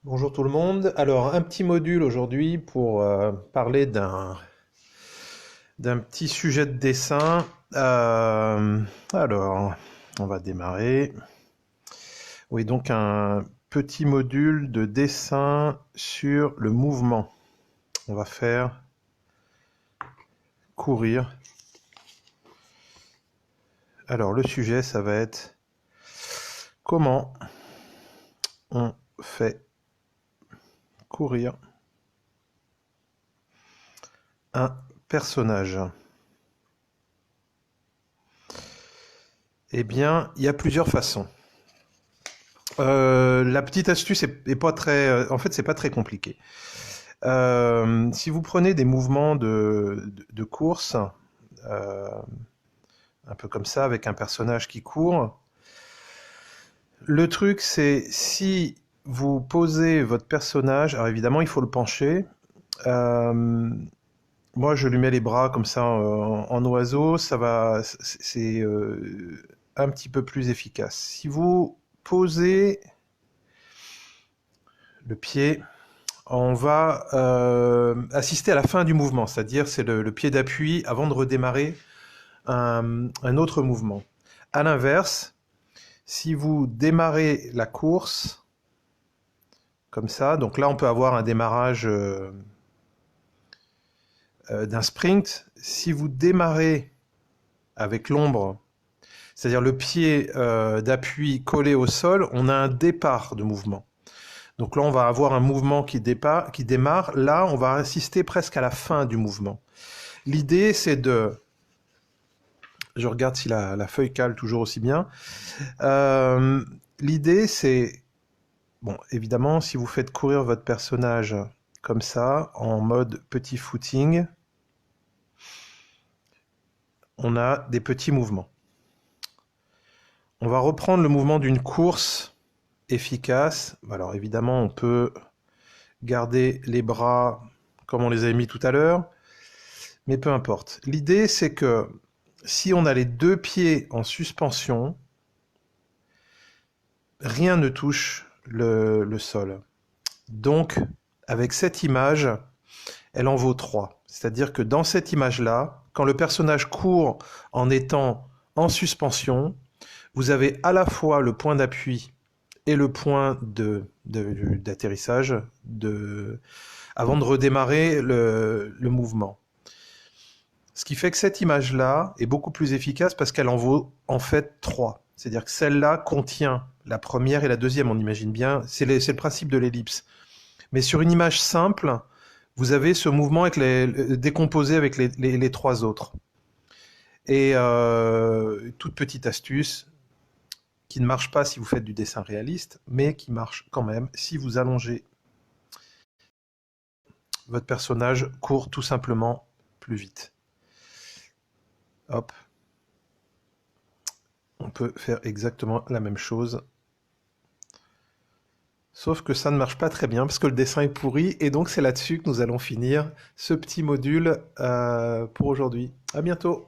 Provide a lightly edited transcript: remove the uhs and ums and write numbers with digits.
Bonjour tout le monde. Alors, un petit module aujourd'hui pour parler d'un petit sujet de dessin. Alors, on va démarrer. Oui, donc un petit module de dessin sur le mouvement. On va faire courir. Alors, le sujet, ça va être comment on fait courir un personnage. Eh bien, il y a plusieurs façons. La petite astuce est pas très, en fait, c'est pas très compliqué. Si vous prenez des mouvements de course, euh, un peu comme ça, avec un personnage qui court, le truc c'est si vous posez votre personnage, alors évidemment il faut le pencher. Euh, Moi je lui mets les bras comme ça en oiseau, ça va, c'est un petit peu plus efficace. Si vous posez le pied, on va assister à la fin du mouvement, c'est-à-dire c'est le pied d'appui avant de redémarrer un autre mouvement. À l'inverse, si vous démarrez la course comme ça, donc là on peut avoir un démarrage d'un sprint. Si vous démarrez avec l'ombre, c'est-à-dire le pied d'appui collé au sol, on a un départ de mouvement. Donc là, on va avoir un mouvement qui démarre. Là, on va assister presque à la fin du mouvement. L'idée, c'est de... Je regarde si la feuille cale toujours aussi bien. L'idée, c'est... Bon, évidemment, si vous faites courir votre personnage comme ça, en mode petit footing, on a des petits mouvements. On va reprendre le mouvement d'une course efficace. Alors évidemment, on peut garder les bras comme on les avait mis tout à l'heure, mais peu importe. L'idée, c'est que si on a les deux pieds en suspension, rien ne touche le sol. Donc, avec cette image, elle en vaut 3. C'est-à-dire que dans cette image-là, quand le personnage court en étant en suspension, vous avez à la fois le point d'appui et le point d'atterrissage avant de redémarrer le mouvement. Ce qui fait que cette image-là est beaucoup plus efficace parce qu'elle en vaut en fait 3. C'est-à-dire que celle-là contient la première et la deuxième, on imagine bien. C'est le principe de l'ellipse. Mais sur une image simple, vous avez ce mouvement décomposé avec les trois autres. Et toute petite astuce qui ne marche pas si vous faites du dessin réaliste, mais qui marche quand même si vous allongez. Votre personnage court tout simplement plus vite. Hop. On peut faire exactement la même chose. Sauf que ça ne marche pas très bien parce que le dessin est pourri et donc c'est là-dessus que nous allons finir ce petit module pour aujourd'hui. À bientôt.